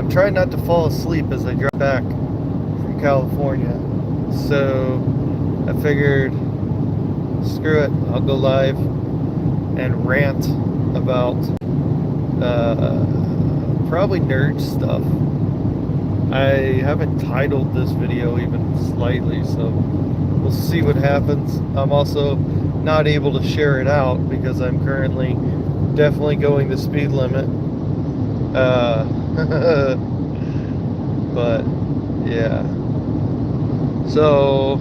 I'm trying not to fall asleep as I drive back from California. So I figured, screw it, I'll go live and rant about probably nerd stuff. I haven't titled this video even slightly, so we'll see what happens. I'm also not able to share it out because I'm currently definitely going the speed limit. But yeah, so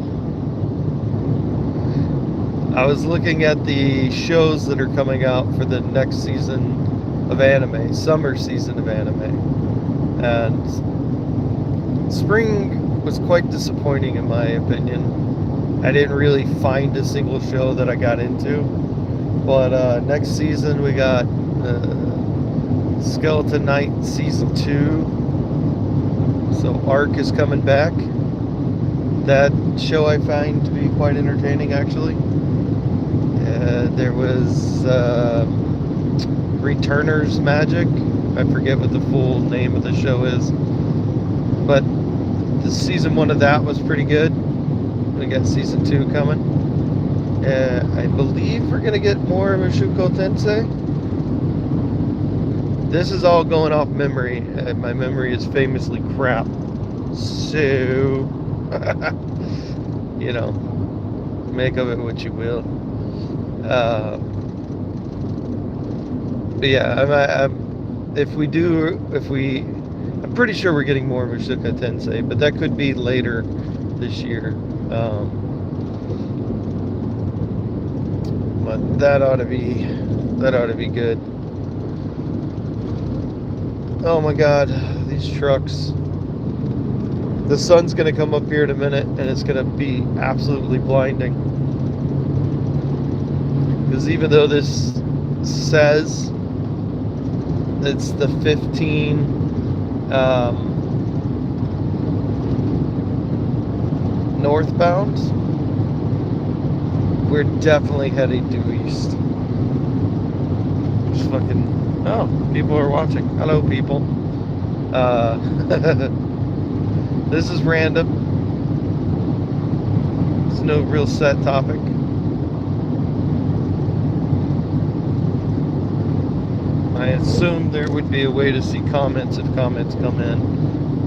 I was looking at the shows that are coming out for the next season of anime, summer season of anime, and spring was quite disappointing in my opinion. I didn't really find a single show that I got into, but next season we got Skeleton Knight Season 2. So Arc is coming back. That show I find to be quite entertaining, actually. There was Returners Magic. I forget what the full name of the show is. But the season 1 of that was pretty good. We got season 2 coming. I believe we're going to get more Mushoku Tensei. This is all going off memory. My memory is famously crap. So, you know, make of it what you will. But yeah, I'm pretty sure we're getting more Mushoku Tensei, but that could be later this year. But that ought to be good. Oh my god, these trucks. The sun's gonna come up here in a minute and it's gonna be absolutely blinding. Because even though this says it's the 15 northbound, we're definitely heading due east. Just fucking... Oh, people are watching. Hello, people. This is random. There's no real set topic. I assumed there would be a way to see comments if comments come in.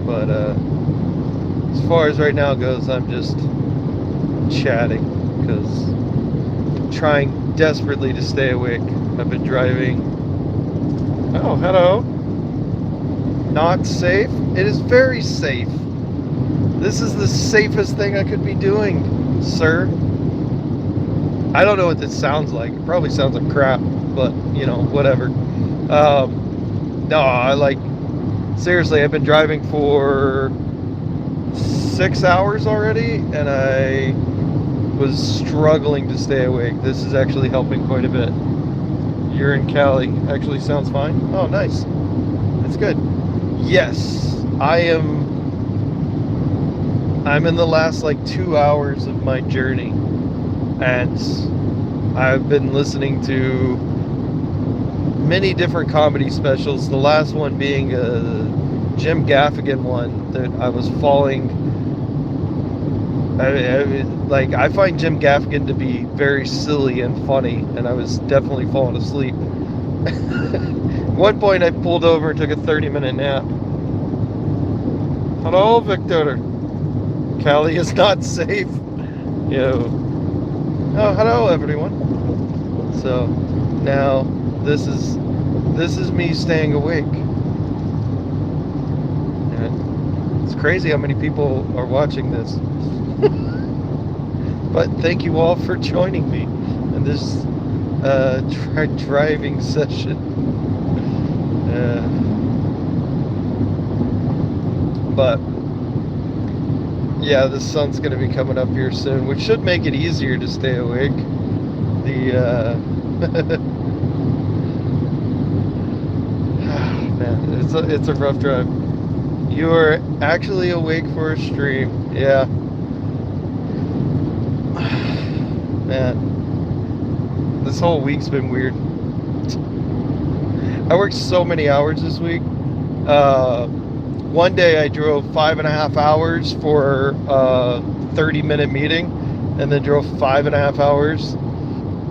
But as far as right now goes, I'm just chatting because I'm trying desperately to stay awake. I've been driving. Oh, hello. Not safe? It is very safe. This is the safest thing I could be doing, sir. I don't know what this sounds like. It probably sounds like crap, but, you know, whatever. No, seriously, I've been driving for 6 hours already, and I was struggling to stay awake. This is actually helping quite a bit. You're in Cali. Actually sounds fine. Oh, nice. That's good. Yes, I'm in the last 2 hours of my journey, and I've been listening to many different comedy specials. The last one being a Jim Gaffigan one that I was falling. I find Jim Gaffigan to be very silly and funny, and I was definitely falling asleep. At one point, I pulled over and took a 30-minute nap. Hello, Victor. Cali is not safe. Yo. Oh, hello, everyone. So now this is me staying awake. And it's crazy how many people are watching this. But thank you all for joining me in this driving session. But yeah, the sun's going to be coming up here soon, which should make it easier to stay awake. Man, it's a rough drive. You are actually awake for a stream. Yeah. Man, this whole week's been weird. I worked so many hours this week. one day I drove 5.5 hours for a 30-minute meeting, and then drove 5.5 hours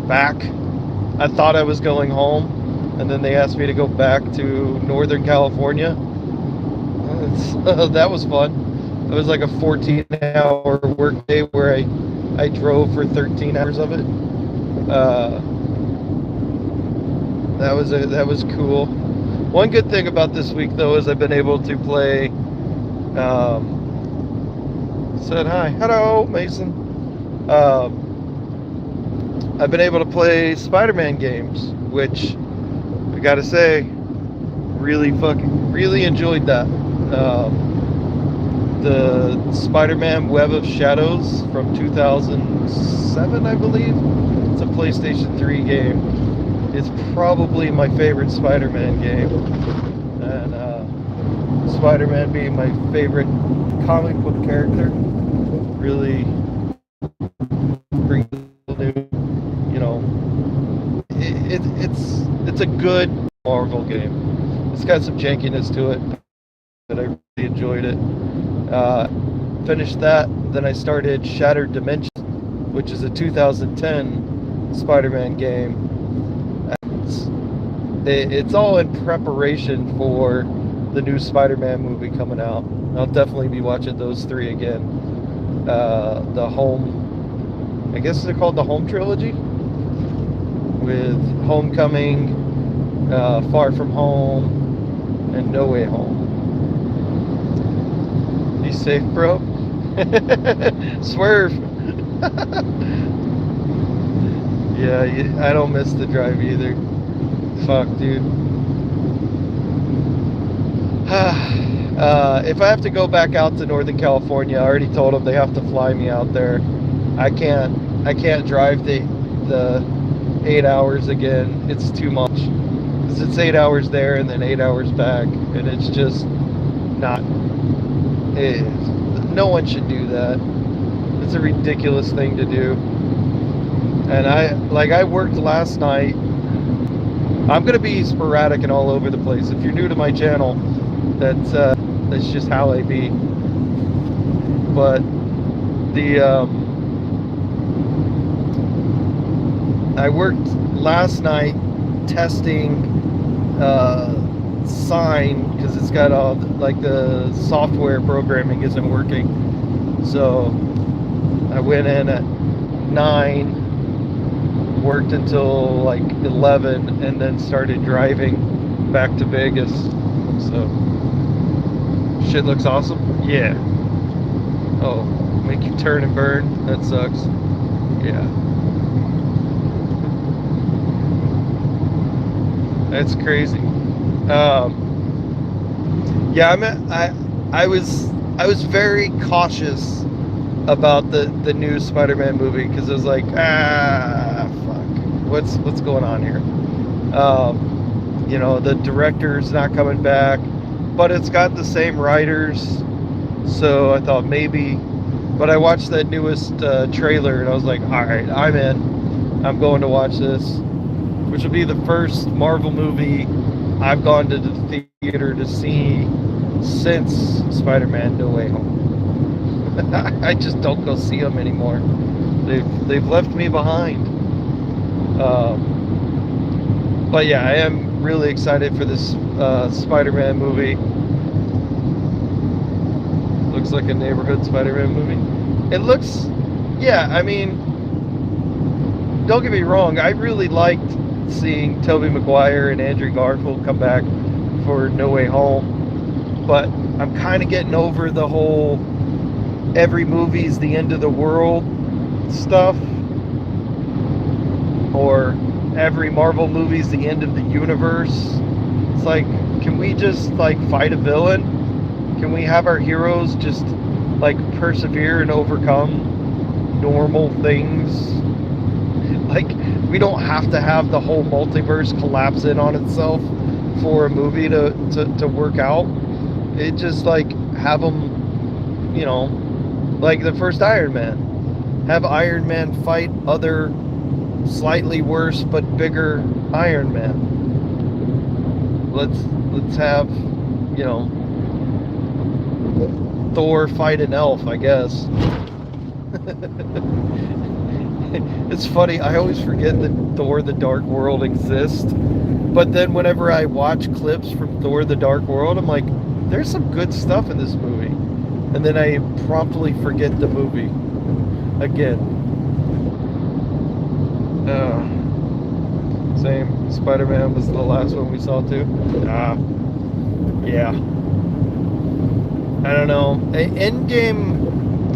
back. I thought I was going home, and then they asked me to go back to Northern California. That was fun. It was like a 14-hour work day where I drove for 13 hours of it. That was cool. One good thing about this week, though, is I've been able to play. Said hi, hello, Mason. I've been able to play Spider-Man games, which I gotta say, really enjoyed that. The Spider-Man Web of Shadows from 2007, I believe. It's a PlayStation 3 game. It's probably my favorite Spider-Man game, and Spider-Man being my favorite comic book character really brings new, it's a good Marvel game. It's got some jankiness to it, but I really enjoyed it. Finished that, then I started Shattered Dimensions, which is a 2010 Spider-Man game. It's all in preparation for the new Spider-Man movie coming out. I'll definitely be watching those three again. The Home, I guess they're called the Home Trilogy, with Homecoming, Far From Home, and No Way Home. You safe, bro? Swerve. Yeah, I don't miss the drive either. Fuck, dude. If I have to go back out to Northern California, I already told them they have to fly me out there. I can't drive the 8 hours again. It's too much. Because it's 8 hours there and then 8 hours back, and it's just not. No one should do that. It's a ridiculous thing to do. And I worked last night. I'm gonna be sporadic and all over the place. If you're new to my channel, that's just how I be. But I worked last night testing Sign, because it's got all the software programming isn't working. So I went in at 9, worked until 11, and then started driving back to Vegas. So shit looks awesome. Yeah. Oh, make you turn and burn. That sucks. Yeah. That's crazy. Yeah, I was very cautious about the new Spider-Man movie, because it was like, fuck, what's going on here? The director's not coming back, but it's got the same writers, so I thought maybe. But I watched that newest trailer, and I was like, all right, I'm in. I'm going to watch this, which will be the first Marvel movie I've gone to the theater to see since Spider-Man No Way Home. I just don't go see them anymore. They've left me behind. But yeah, I am really excited for this Spider-Man movie. Looks like a neighborhood Spider-Man movie. It looks, yeah, I mean, don't get me wrong, I really liked seeing Tobey Maguire and Andrew Garfield come back for No Way Home, but I'm kind of getting over the whole every movie's the end of the world stuff, or every Marvel movie's the end of the universe. It's like, can we just fight a villain? Can we have our heroes just persevere and overcome normal things? We don't have to have the whole multiverse collapse in on itself for a movie to work out. It just have them, the first Iron Man. Have Iron Man fight other slightly worse but bigger Iron Man. Let's have, Thor fight an elf, I guess. It's funny, I always forget that Thor the Dark World exists. But then whenever I watch clips from Thor the Dark World, I'm like, there's some good stuff in this movie. And then I promptly forget the movie again. Same. Spider-Man was the last one we saw too. Yeah. I don't know.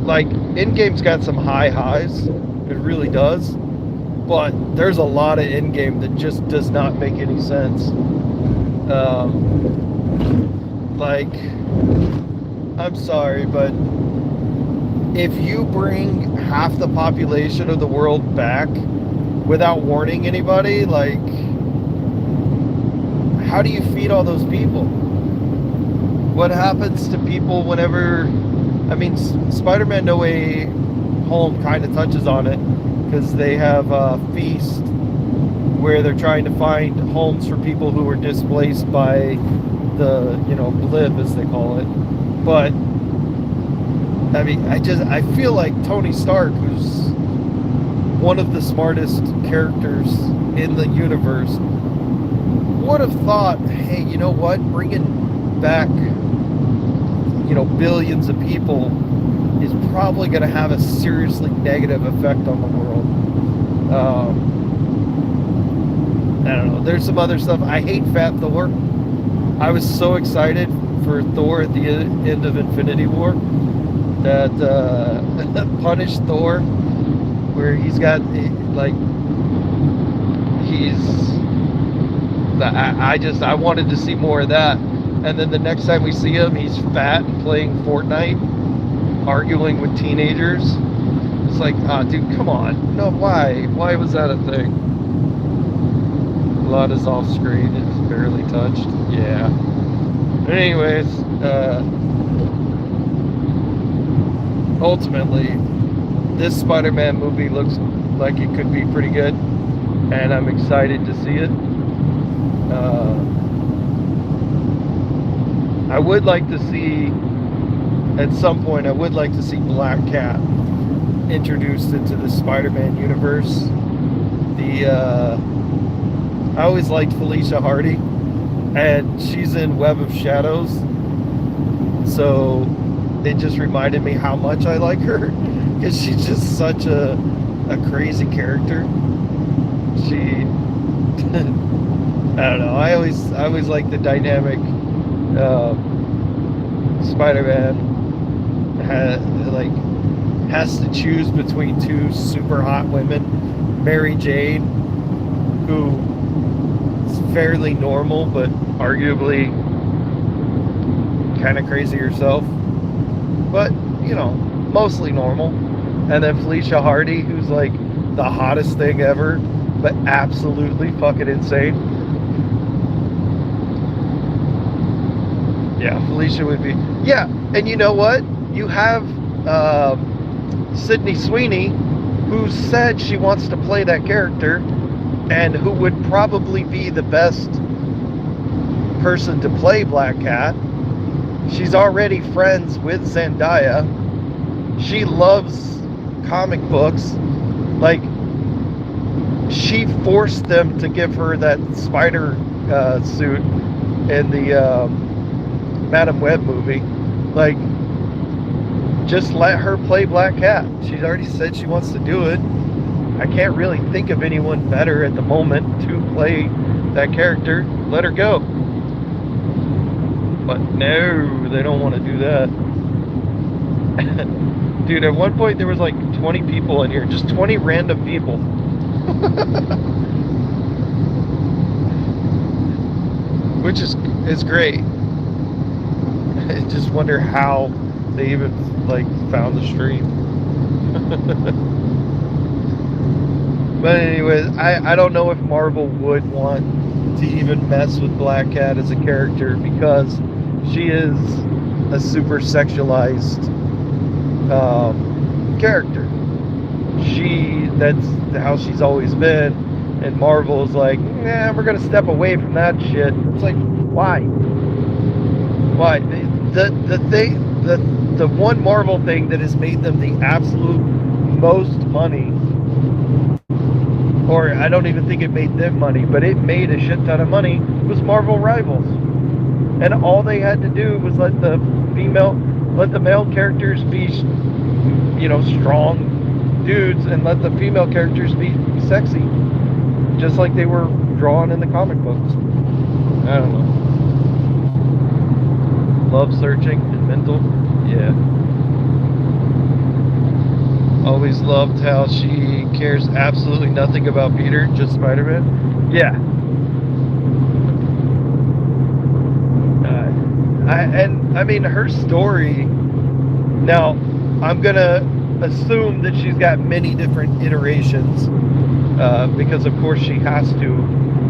Endgame's got some high highs. It really does. But there's a lot of Endgame that just does not make any sense. I'm sorry, but if you bring half the population of the world back without warning anybody, like, how do you feed all those people? What happens to people whenever... I mean, Spider-Man No Way Home kind of touches on it, because they have a feast where they're trying to find homes for people who were displaced by the, blip, as they call it. But, I mean, I feel like Tony Stark, who's one of the smartest characters in the universe, would have thought, hey, you know what, bringing back, billions of people is probably going to have a seriously negative effect on the world. I don't know. There's some other stuff. I hate Fat Thor. I was so excited for Thor at the end of Infinity War, that punished Thor, where he's got I wanted to see more of that. And then the next time we see him, he's fat and playing Fortnite, arguing with teenagers. It's like, dude, come on. No, why? Why was that a thing? A lot is off screen. It's barely touched. Yeah. Anyways, ultimately, this Spider-Man movie looks like it could be pretty good, and I'm excited to see it. I would like to see, at some point, Black Cat introduced into the Spider-Man universe. I always liked Felicia Hardy, and she's in Web of Shadows, so it just reminded me how much I like her, because she's just such a crazy character. I don't know, I always like the dynamic. Spider-Man has to choose between two super hot women. Mary Jane, who is fairly normal, but arguably kind of crazy herself, but mostly normal. And then Felicia Hardy, who's like the hottest thing ever, but absolutely fucking insane. Yeah, Felicia would be. Yeah, and you know what? You have Sydney Sweeney, who said she wants to play that character, and who would probably be the best person to play Black Cat. She's already friends with Zendaya. She loves comic books. Like, she forced them to give her that spider suit in the Madam Web movie. Like, just let her play Black Cat. She's already said she wants to do it. I can't really think of anyone better at the moment to play that character. Let her go. But no, they don't want to do that. Dude, at one point there was like 20 people in here. Just 20 random people. Which is great. I just wonder how they even found the stream. But anyways, I don't know if Marvel would want to even mess with Black Cat as a character, because she is a super sexualized character. That's how she's always been, and Marvel's like, nah, we're gonna step away from that shit. It's like, why? The the one Marvel thing that has made them the absolute most money, or I don't even think it made them money, but it made a shit ton of money, was Marvel Rivals. And all they had to do was let the male characters be, strong dudes, and let the female characters be sexy, just like they were drawn in the comic books. I don't know. Love searching and mental, yeah. Always loved how she cares absolutely nothing about Peter, just Spider-Man. Yeah. I mean, her story, now, I'm going to assume that she's got many different iterations, because, of course, she has to,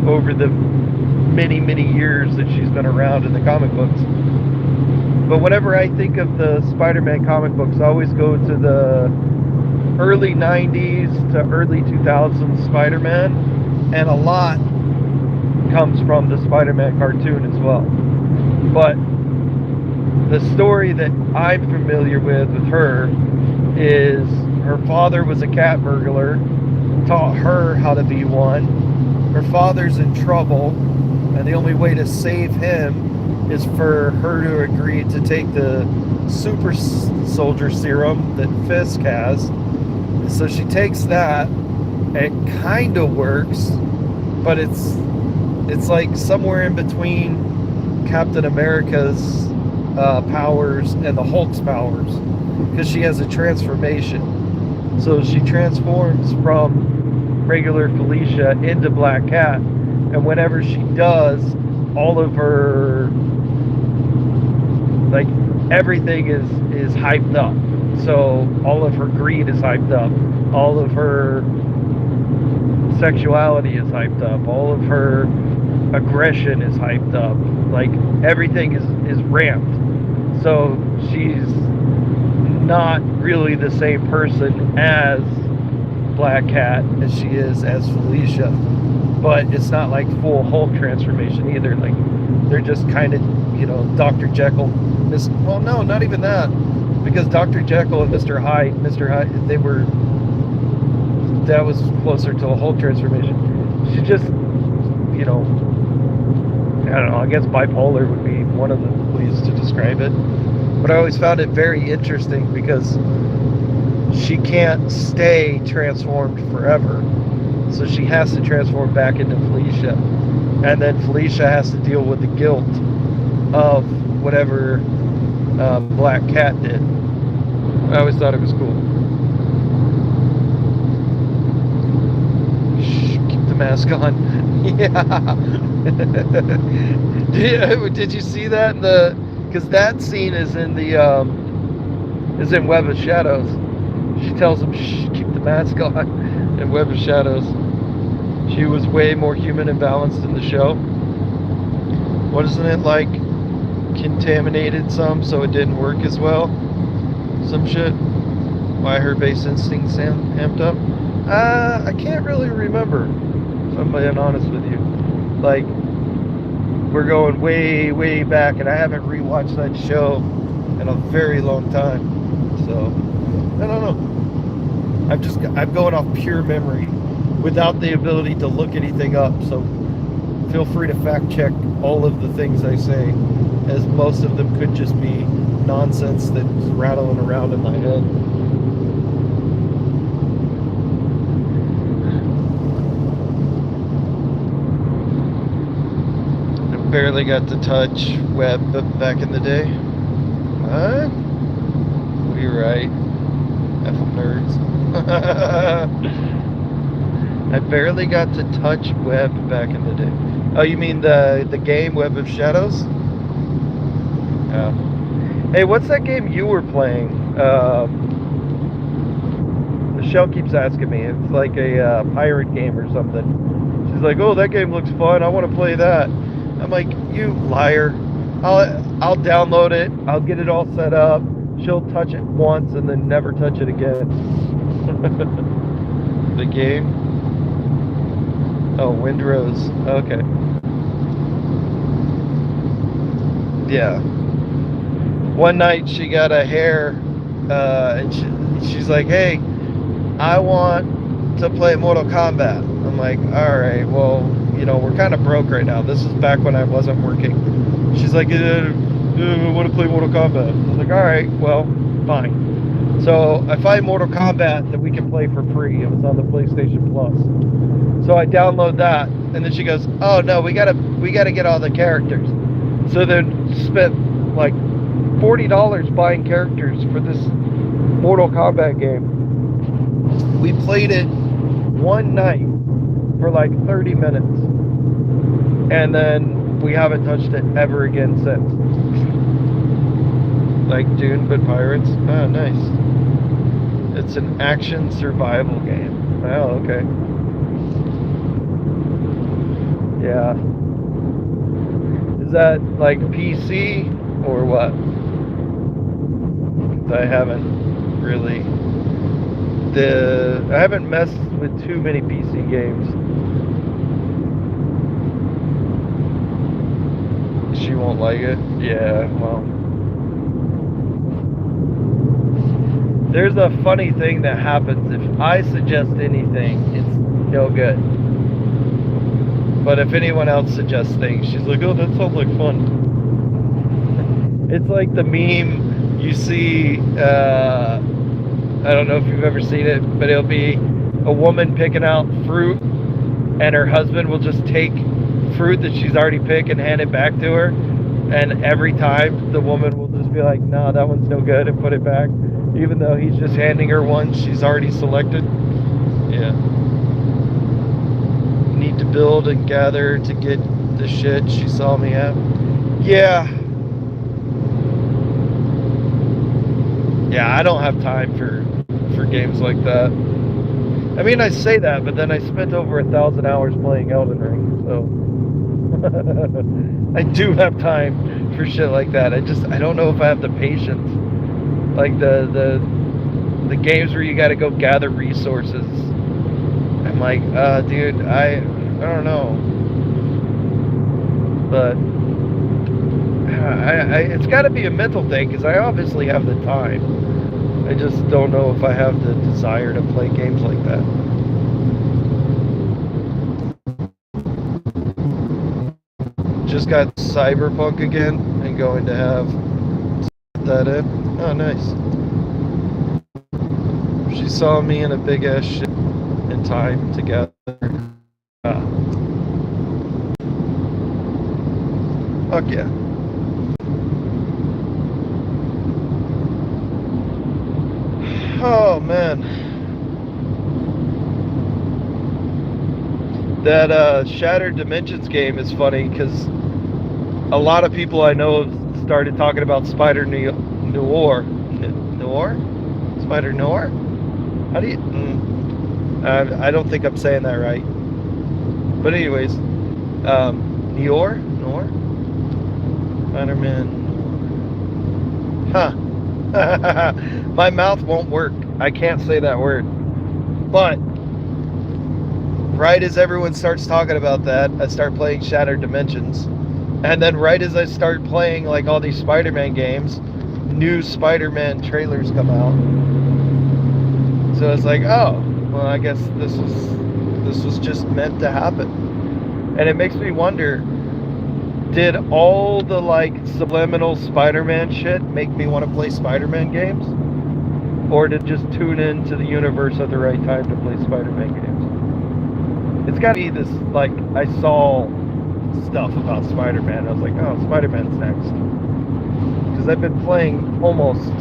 over the many, many years that she's been around in the comic books. But whenever I think of the Spider-Man comic books, I always go to the early 90s to early 2000s Spider-Man, and a lot comes from the Spider-Man cartoon as well. But the story that I'm familiar with her is her father was a cat burglar, taught her how to be one. Her father's in trouble, and the only way to save him is for her to agree to take the super soldier serum that Fisk has. So she takes that. It kind of works, but it's like somewhere in between Captain America's powers and the Hulk's powers, because she has a transformation. So she transforms from regular Felicia into Black Cat, and whenever she does, all of her, like, everything is hyped up. So all of her greed is hyped up, all of her sexuality is hyped up, all of her aggression is hyped up, like everything is ramped. So she's not really the same person as Black Cat as she is as Felicia, but it's not like full Hulk transformation either. Like, they're just kind of, Dr. Jekyll, well, no, not even that, because Dr. Jekyll and Mr. Hyde, that was closer to a Hulk transformation. She just, I don't know, I guess bipolar would be one of the ways to describe it. But I always found it very interesting because she can't stay transformed forever. So she has to transform back into Felicia. And then Felicia has to deal with the guilt of whatever Black Cat did. I always thought it was cool. Shh, keep the mask on. Yeah. Did you see that? Because that scene is in Web of Shadows. She tells him, shh, keep the mask on in Web of Shadows. She was way more human and balanced in the show. What isn't it like? Contaminated some, so it didn't work as well. Some shit. Why her base instincts amped up? I can't really remember, if I'm being honest with you. Like, we're going way, way back, and I haven't rewatched that show in a very long time. So, I don't know. I'm going off pure memory without the ability to look anything up. So, feel free to fact check all of the things I say, as most of them could just be nonsense that's rattling around in my head. I barely got to touch web back in the day. What? You're right. F nerds. I barely got to touch web back in the day. Oh, you mean the game Web of Shadows? Yeah. Hey, what's that game you were playing? Michelle keeps asking me. It's like a pirate game or something. She's like, "Oh, that game looks fun. I want to play that." I'm like, "You liar! I'll download it. I'll get it all set up. She'll touch it once and then never touch it again." The game? Oh, Windrose. Okay. Yeah. one night she got a hair, and she's like, "Hey, I want to play Mortal Kombat." I'm like, "All right, well, we're kind of broke right now." This is back when I wasn't working. She's like, "I want to play Mortal Kombat." I was like, "All right, well, fine." So I find Mortal Kombat that we can play for free. It was on the PlayStation Plus. So I download that, and then she goes, "Oh no, we gotta get all the characters." So then spent like $40 buying characters for this Mortal Kombat game. We played it one night for like 30 minutes, and then we haven't touched it ever again since. Like Dune, but pirates. Oh, nice. It's an action survival game. Oh, okay. Yeah. Is that like PC or what? 'Cause I haven't really. I haven't messed with too many PC games. She won't like it. Yeah, well. There's a funny thing that happens. If I suggest anything, it's no good. But if anyone else suggests things, she's like, "Oh, that sounds like fun." It's like the meme you see, I don't know if you've ever seen it, but it'll be a woman picking out fruit, and her husband will just take fruit that she's already picked and hand it back to her. And every time the woman will just be like, "Nah, that one's no good," and put it back, even though he's just handing her one she's already selected. Yeah. Need to build and gather to get the shit she saw me have. Yeah. Yeah, I don't have time for games like that. I mean, I say that, but then I spent over 1,000 hours playing Elden Ring, so I do have time for shit like that. I don't know if I have the patience. Like the games where you got to go gather resources. I'm like, dude, I don't know, but it's got to be a mental thing, because I obviously have the time. I just don't know if I have the desire to play games like that. Just got Cyberpunk again and going to have that in. Oh, nice. She saw me in a big ass shit in time together. Fuck yeah. Oh man, that Shattered Dimensions game is funny because a lot of people I know have started talking about Spider Noir. Spider Noir? How do you? I don't think I'm saying that right. But anyways, Noir, Spider-Man. Huh. My mouth won't work. I can't say that word. But right as everyone starts talking about that, I start playing Shattered Dimensions. And then right as I start playing like all these Spider-Man games, new Spider-Man trailers come out. So it's like, oh, well, I guess this was just meant to happen. And it makes me wonder, did all the like subliminal Spider-Man shit make me want to play Spider-Man games? Or to just tune into the universe at the right time to play Spider-Man games? It's gotta be this, like, I saw stuff about Spider-Man. I was like, oh, Spider-Man's next. Because I've been playing almost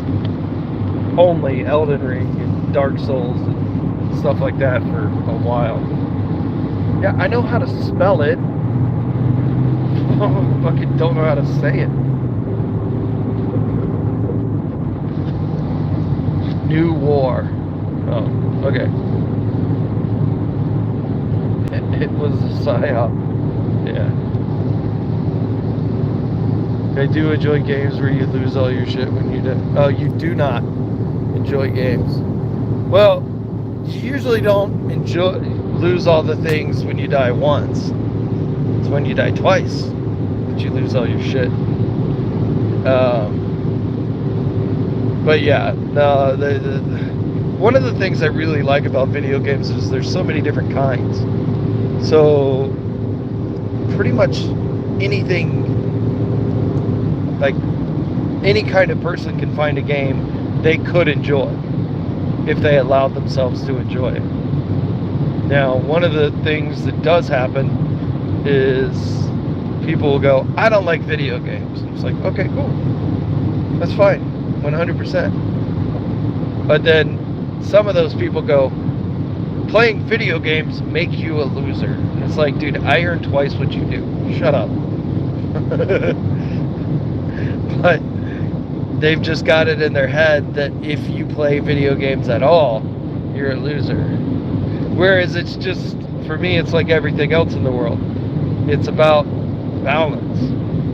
only Elden Ring and Dark Souls and stuff like that for a while. Yeah, I know how to spell it. I fucking don't know how to say it. New War. Oh, okay. It was a psyop. Yeah. I do enjoy games where you lose all your shit when you die. Oh, you do not enjoy games. Well, you usually don't lose all the things when you die once. It's when you die twice that you lose all your shit. But yeah, no, one of the things I really like about video games is there's so many different kinds. So pretty much anything, like any kind of person can find a game they could enjoy if they allowed themselves to enjoy it. Now, one of the things that does happen is people will go, I don't like video games. It's like, okay, cool. That's fine, 100%. But then some of those people go, playing video games make you a loser. And it's like, dude, I earn twice what you do. Shut up. But they've just got it in their head that if you play video games at all, you're a loser. Whereas it's just, for me, it's like everything else in the world. It's about balance.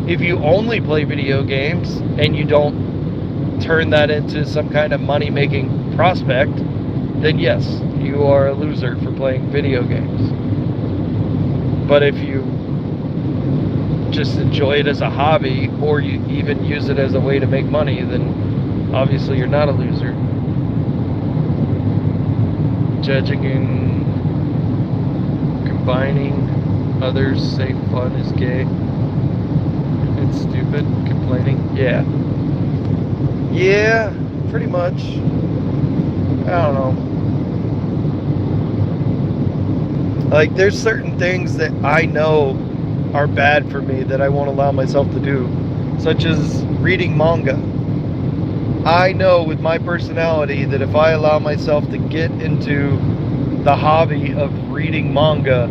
If you only play video games and you don't turn that into some kind of money-making prospect, then yes, you are a loser for playing video games. But if you just enjoy it as a hobby, or you even use it as a way to make money, then obviously you're not a loser. Judging and combining others say fun is gay. It's stupid. Complaining. Yeah, pretty much. I don't know. Like, there's certain things that I know are bad for me that I won't allow myself to do, such as reading manga. I know with my personality that if I allow myself to get into the hobby of reading manga,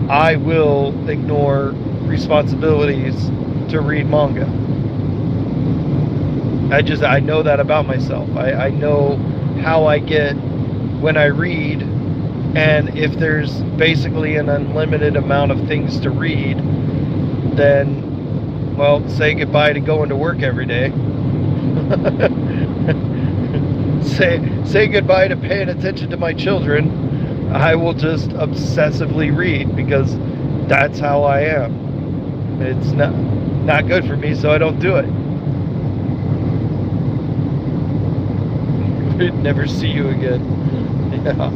I will ignore responsibilities to read manga. I know that about myself. I know how I get when I read, and if there's basically an unlimited amount of things to read, then, well, say goodbye to going to work every day. say goodbye to paying attention to my children. I will just obsessively read because that's how I am. It's not good for me, so I don't do it. We'd never see you again. Yeah.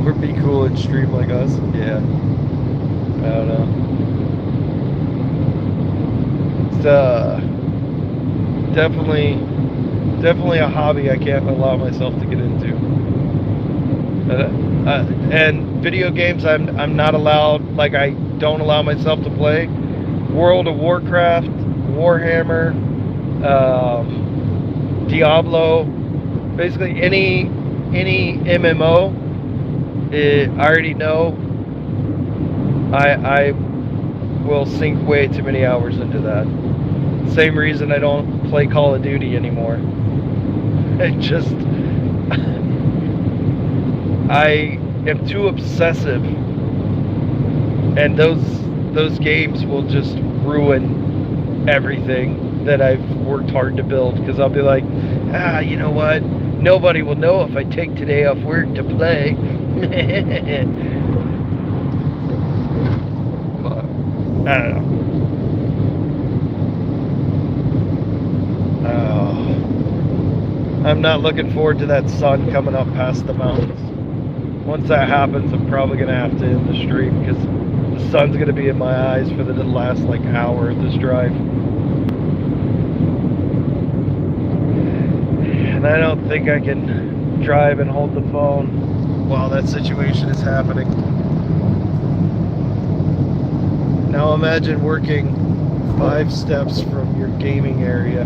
Or be cool and stream like us. Yeah. I don't know. It's definitely a hobby I can't allow myself to get into. And video games, I'm not allowed. Like, I don't allow myself to play World of Warcraft, Warhammer, Diablo, basically any MMO. I already know I will sink way too many hours into that. Same reason I don't play Call of Duty anymore. I am too obsessive, and those games will just ruin everything that I've worked hard to build, because I'll be like, you know what? Nobody will know if I take today off work to play. But, I don't know. I'm not looking forward to that sun coming up past the mountains. Once that happens, I'm probably going to have to end the stream, because the sun's going to be in my eyes for the last like hour of this drive. And I don't think I can drive and hold the phone while that situation is happening. Now imagine working 5 steps from your gaming area.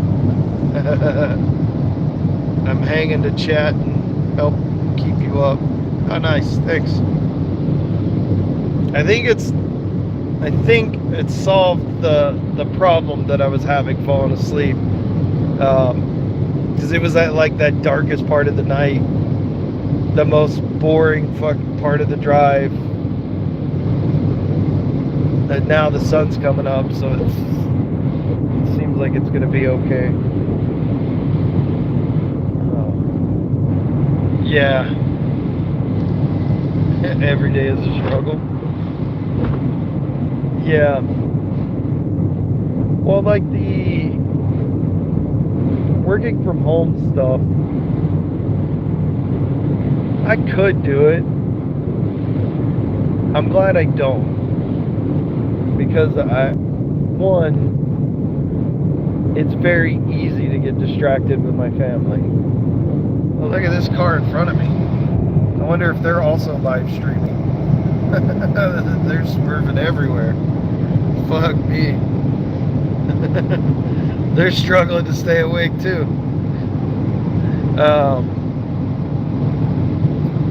I'm hanging to chat and help keep you up. Oh, nice, thanks. I think it solved the problem that I was having falling asleep. Because it was at like that darkest part of the night, the most boring fucking part of the drive. And now the sun's coming up, so it seems like it's gonna be okay. Yeah. Every day is a struggle. Yeah. Well, like working from home stuff, I could do it. I'm glad I don't, because it's very easy to get distracted with my family. Oh, look at this car in front of me. I wonder if they're also live streaming. They're swerving everywhere. Fuck me. They're struggling to stay awake too.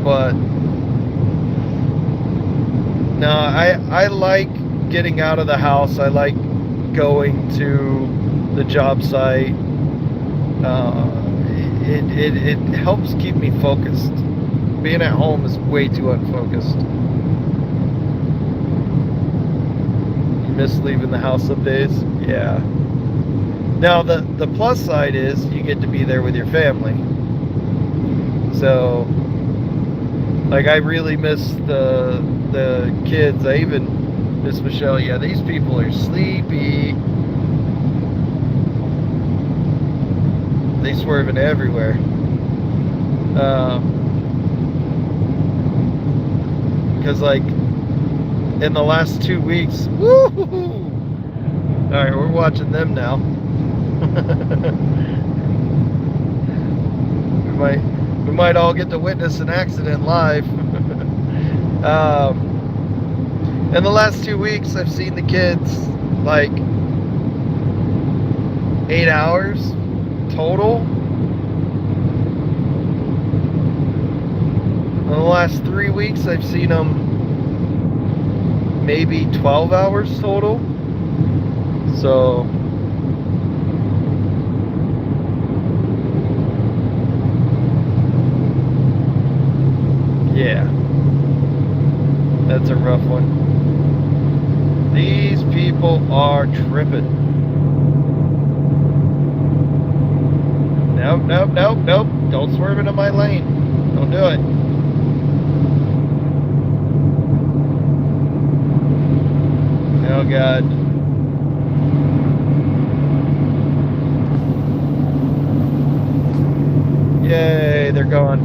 But no, I like getting out of the house. I like going to the job site. It helps keep me focused. Being at home is way too unfocused. You miss leaving the house some days? Yeah. Now the plus side is you get to be there with your family. So like I really miss the kids. I even miss Michelle. Yeah, these people are sleepy. They swerving everywhere. Because like in the last 2 weeks, woo-hoo-hoo. All right, we're watching them now. we might all get to witness an accident live. In the last 2 weeks, I've seen the kids like 8 hours total. In the last 3 weeks, I've seen them maybe 12 hours total. So yeah, that's a rough one. These people are tripping. Nope, nope, nope, nope. Don't swerve into my lane. Don't do it. Oh God. Yay, they're gone.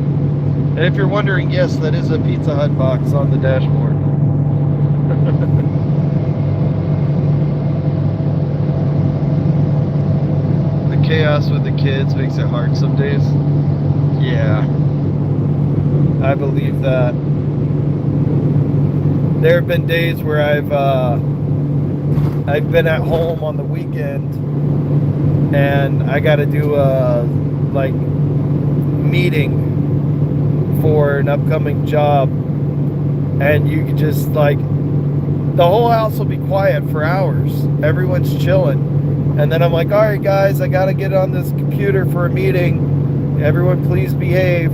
And if you're wondering, yes, that is a Pizza Hut box on the dashboard. The chaos with the kids makes it hard some days. Yeah, I believe that. There have been days where I've been at home on the weekend and I got to do a like meeting for an upcoming job, and you could just like the whole house will be quiet for hours. Everyone's chilling, and then I'm like, all right guys, I gotta get on this computer for a meeting, everyone please behave.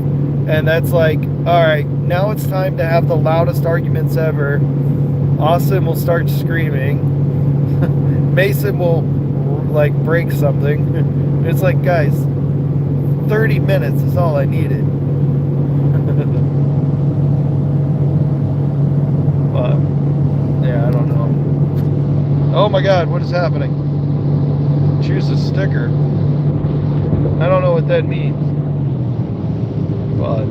And that's like, all right, now it's time to have the loudest arguments ever. Austin will start screaming. Mason will like break something. It's like, guys, 30 minutes is all I needed. But yeah, I don't know. Oh my God, what is happening? Choose a sticker. I don't know what that means. But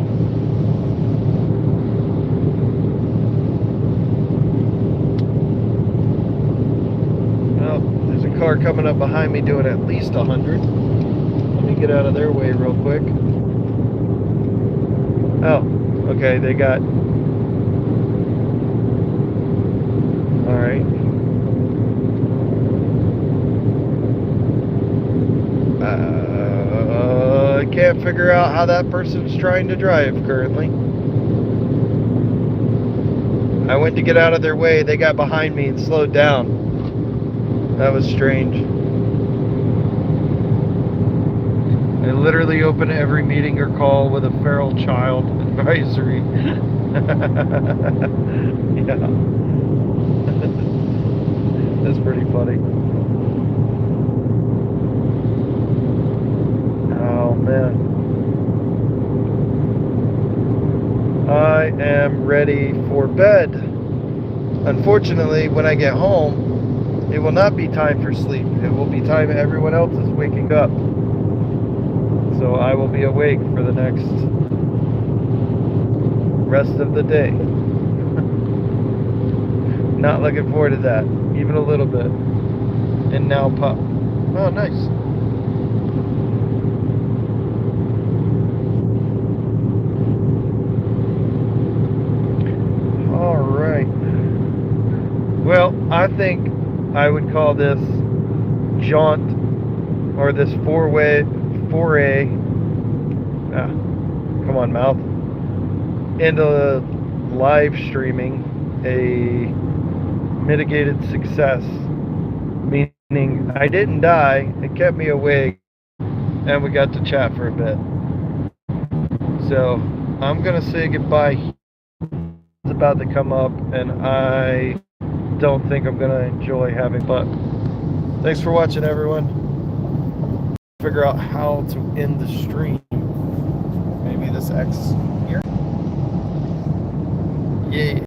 well, there's a car coming up behind me doing at least 100. Let me get out of their way real quick. Oh, okay, they got... Alright. I can't figure out how that person's trying to drive currently. I went to get out of their way, they got behind me and slowed down. That was strange. I literally open every meeting or call with a feral child advisory. Yeah. That's pretty funny. Oh man. I am ready for bed. Unfortunately, when I get home, it will not be time for sleep. It will be time everyone else is waking up. So I will be awake for the next rest of the day. Not looking forward to that, even a little bit. And now pup. Oh, nice. All right. Well, I think I would call this jaunt, or this foray, come on, mouth, into live streaming a mitigated success, meaning I didn't die, it kept me awake, and we got to chat for a bit. So I'm gonna say goodbye. It's about to come up, and I don't think I'm gonna enjoy having, but thanks for watching, everyone. Figure out how to end the stream. Maybe this X here. Yay.